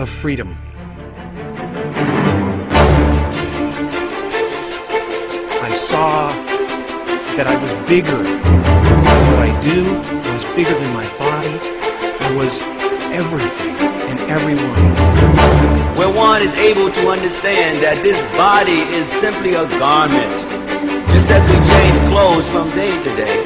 of freedom. I saw that I was bigger than what I do. I was bigger than my body. I was everything and everyone. Where one is able to understand that this body is simply a garment, just as we change clothes from day to day,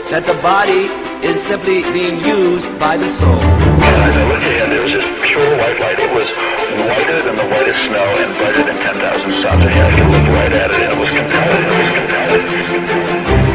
that the body is simply being used by the soul. And as I looked ahead, there was this pure white light. It was whiter than the whitest snow and brighter than 10,000 suns. And I could look right at it, and it was compelling. It was compelling. It was compelling.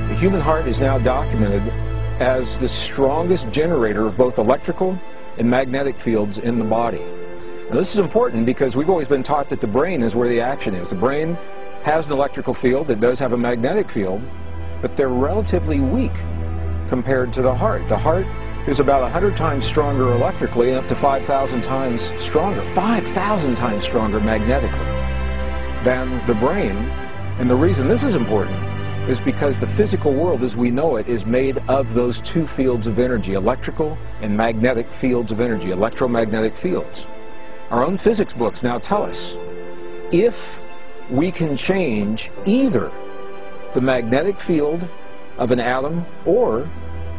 The human heart is now documented as the strongest generator of both electrical and magnetic fields in the body. Now, this is important because we've always been taught that the brain is where the action is. The brain has an electrical field, it does have a magnetic field, but they're relatively weak compared to the heart. The heart is about 100 times stronger electrically and up to 5,000 times stronger, 5,000 times stronger magnetically than the brain. And the reason this is important is because the physical world as we know it is made of those two fields of energy, electrical and magnetic fields of energy, electromagnetic fields. Our own physics books now tell us if we can change either the magnetic field of an atom or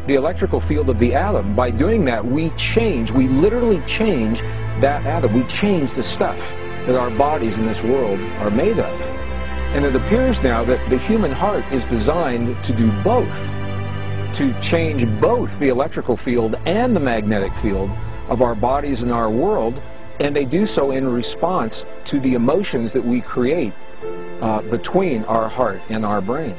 the electrical field of the atom, by doing that we literally change that atom. We change the stuff that our bodies in this world are made of. And it appears now that the human heart is designed to do both, to change both the electrical field and the magnetic field of our bodies and our world, and they do so in response to the emotions that we create between our heart and our brain.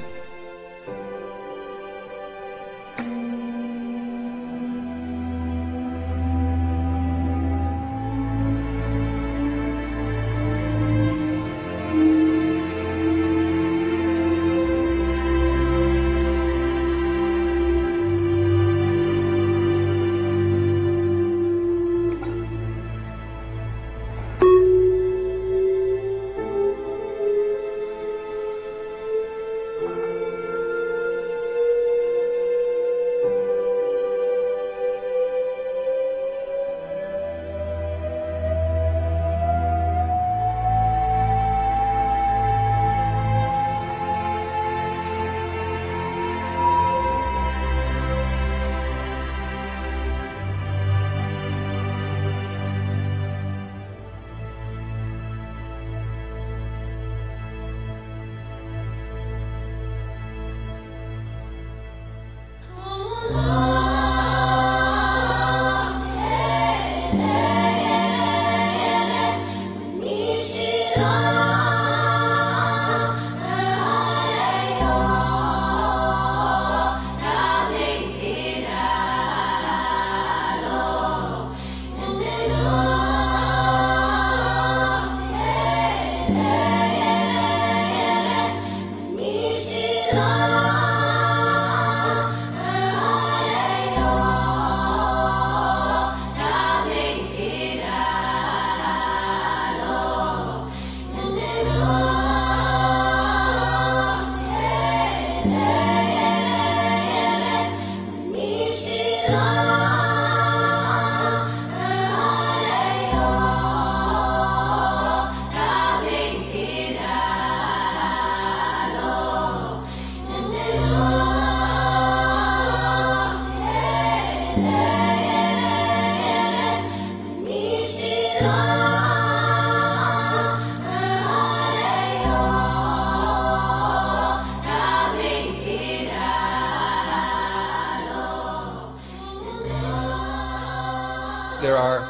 there are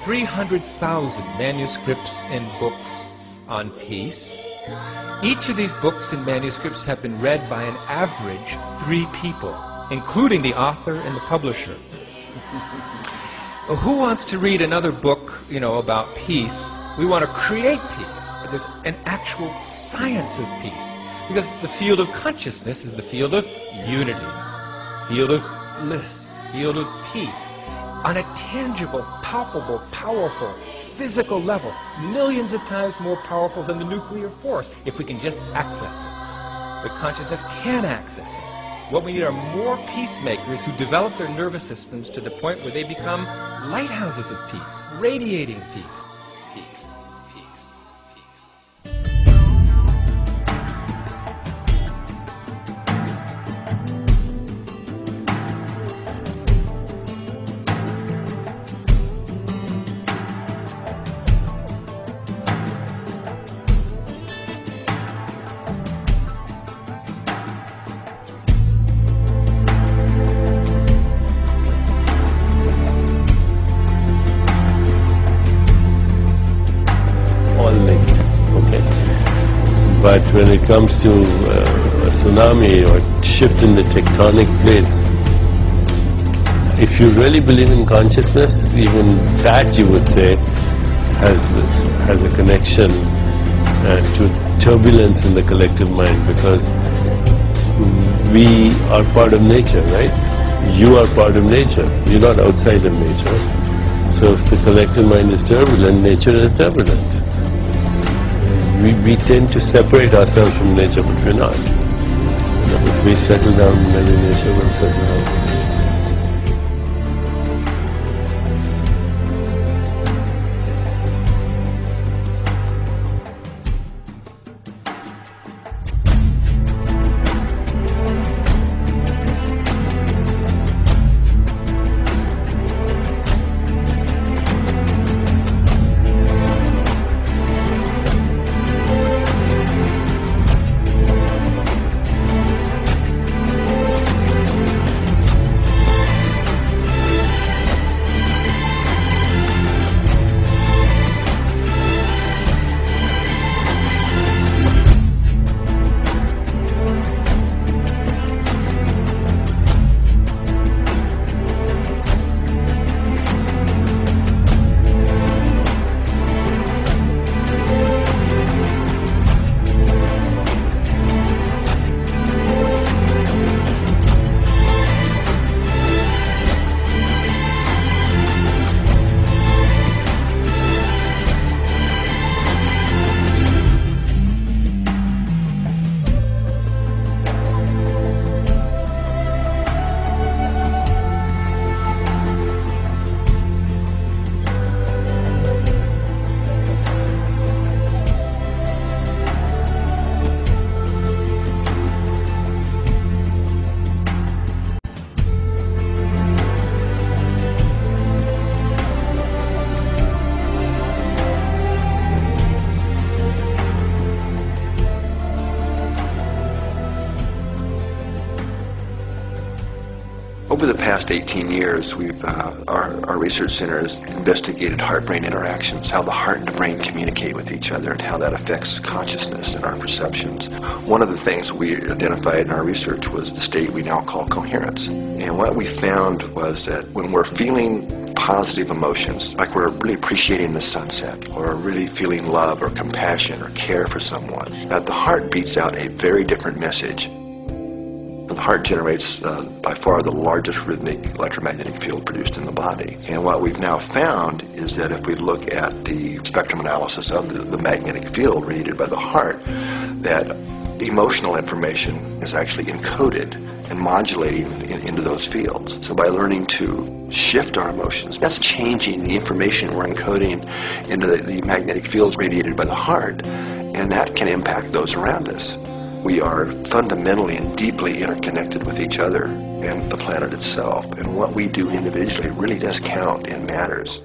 300,000 manuscripts and books on peace. Each of these books and manuscripts have been read by an average 3 people, including the author and the publisher. Well, who wants to read another book, about peace? We want to create peace. There's an actual science of peace. Because the field of consciousness is the field of unity, field of bliss, field of peace. On a tangible, palpable, powerful, physical level, millions of times more powerful than the nuclear force, if we can just access it. But consciousness can access it. What we need are more peacemakers who develop their nervous systems to the point where they become lighthouses of peace, radiating peace. Peace. Peace. Peace. But when it comes to a tsunami or shift in the tectonic plates, if you really believe in consciousness, even that you would say has a connection to turbulence in the collective mind, because we are part of nature, right? You are part of nature. You're not outside of nature. So if the collective mind is turbulent, nature is turbulent. We tend to separate ourselves from nature, but we're not. If we settle down, maybe nature will settle down. Over the past 18 years, our research center has investigated heart-brain interactions, how the heart and the brain communicate with each other, and how that affects consciousness and our perceptions. One of the things we identified in our research was the state we now call coherence. And what we found was that when we're feeling positive emotions, like we're really appreciating the sunset, or really feeling love or compassion or care for someone, that the heart beats out a very different message. The heart generates by far the largest rhythmic electromagnetic field produced in the body. And what we've now found is that if we look at the spectrum analysis of the magnetic field radiated by the heart, that emotional information is actually encoded and modulating into those fields. So by learning to shift our emotions, that's changing the information we're encoding into the magnetic fields radiated by the heart, and that can impact those around us. We are fundamentally and deeply interconnected with each other and the planet itself, and what we do individually really does count and matters.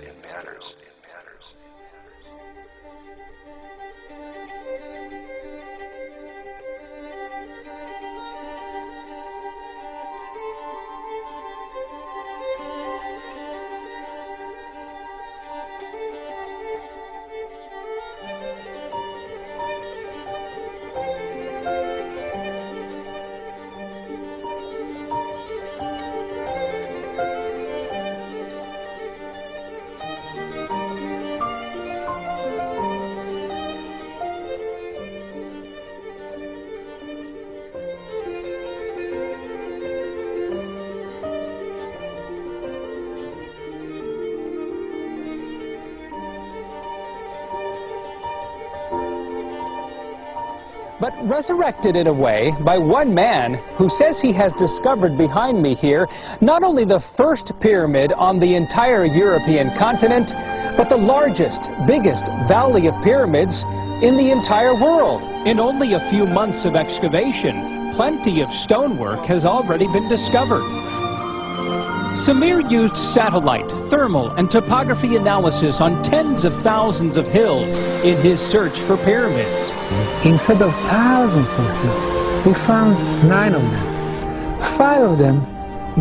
but resurrected in a way by one man who says he has discovered behind me here not only the first pyramid on the entire European continent, but the largest, biggest valley of pyramids in the entire world. In only a few months of excavation, plenty of stonework has already been discovered. Samir used satellite, thermal, and topography analysis on tens of thousands of hills in his search for pyramids. Instead of thousands of hills, we found 9 of them. 5 of them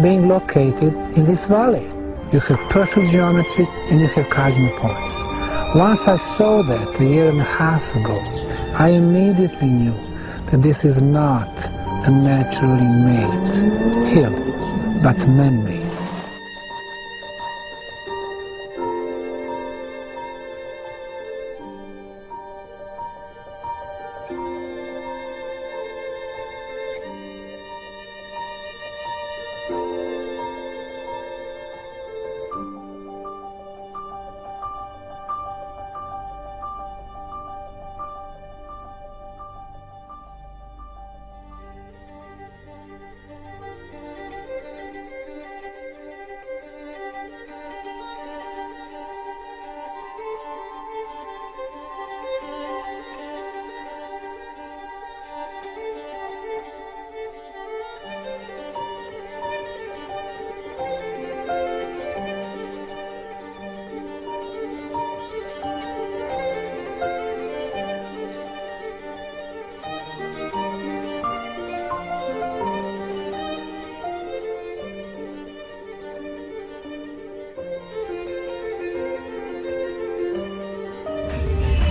being located in this valley. You have perfect geometry and you have cardinal points. Once I saw that a year and a half ago, I immediately knew that this is not a naturally made hill, but man-made.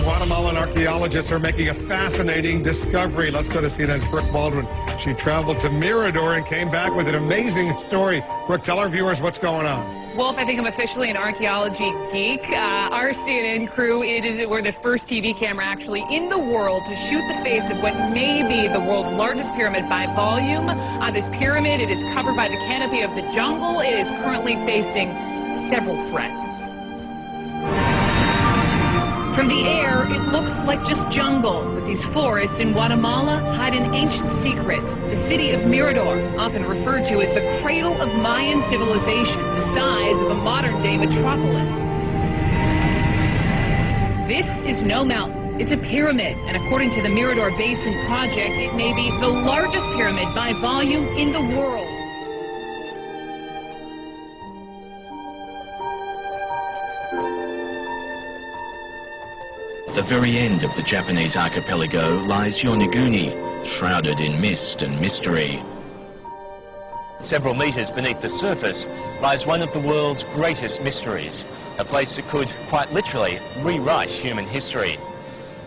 Guatemalan archaeologists are making a fascinating discovery. Let's go to CNN's Brooke Baldwin. She traveled to Mirador and came back with an amazing story. Brooke, tell our viewers what's going on. Wolf, I think I'm officially an archaeology geek. Our CNN crew, we're the first TV camera actually in the world to shoot the face of what may be the world's largest pyramid by volume. This pyramid, it is covered by the canopy of the jungle. It is currently facing several threats. From the air, it looks like just jungle, but these forests in Guatemala hide an ancient secret. The city of Mirador, often referred to as the cradle of Mayan civilization, the size of a modern-day metropolis. This is no mountain. It's a pyramid, and according to the Mirador Basin Project, it may be the largest pyramid by volume in the world. At the very end of the Japanese archipelago lies Yonaguni, shrouded in mist and mystery. Several meters beneath the surface lies one of the world's greatest mysteries, a place that could quite literally rewrite human history.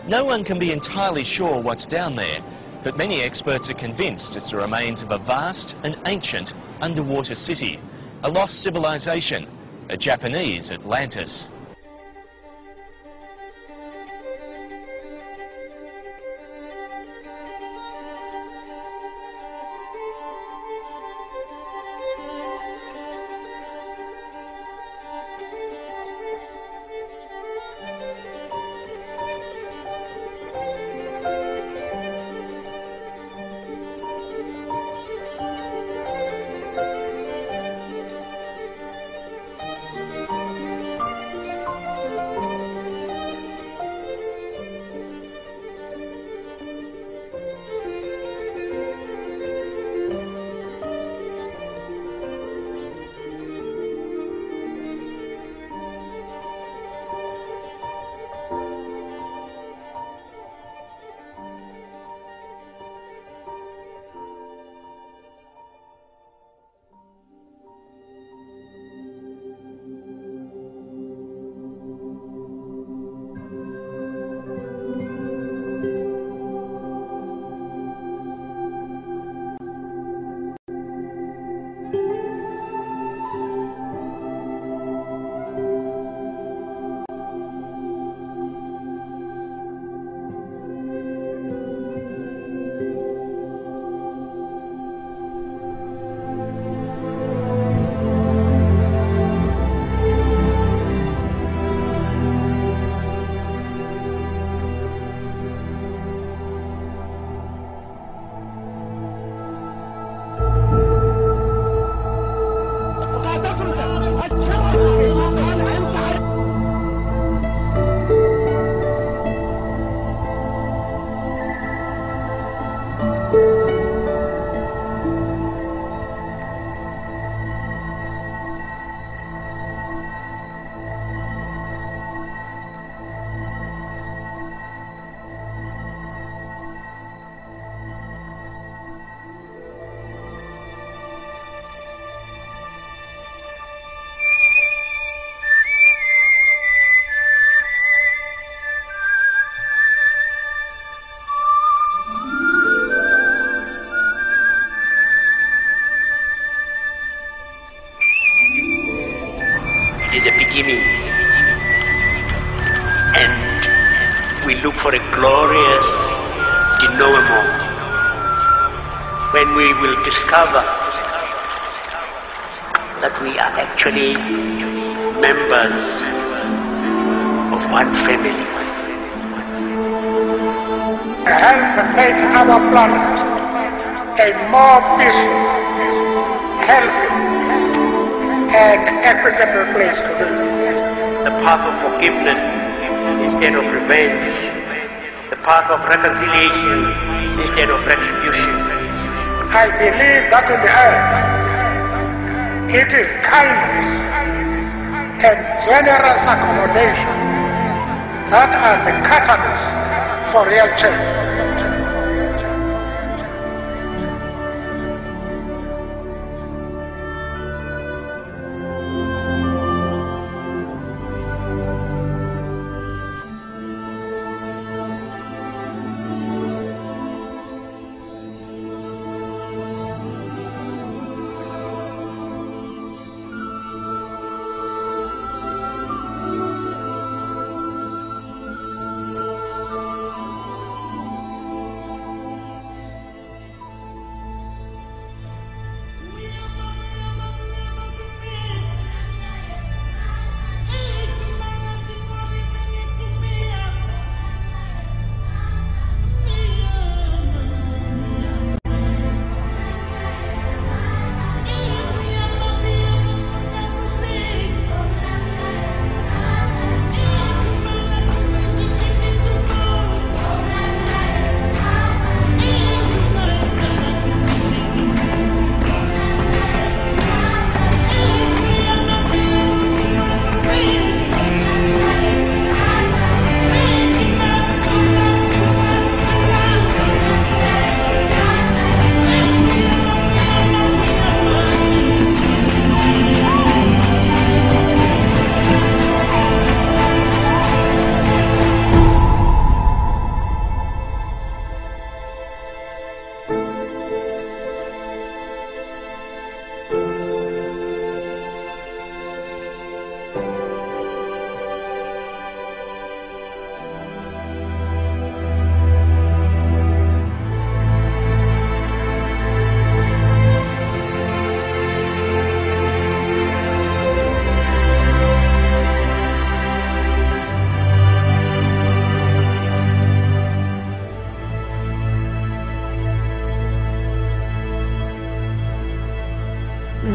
No one can be entirely sure what's down there, but many experts are convinced it's the remains of a vast and ancient underwater city, a lost civilization, a Japanese Atlantis. beginning, and we look for a glorious denouement when we will discover that we are actually members of one family. Help make our planet a more peaceful, healthy, and equitable place to live. The path of forgiveness instead of revenge. The path of reconciliation instead of retribution. I believe that in the earth, it is kindness and generous accommodation that are the catalyst for real change.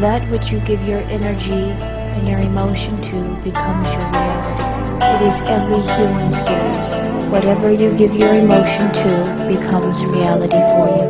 That which you give your energy and your emotion to becomes your reality. It is every human's gift. Whatever you give your emotion to becomes reality for you.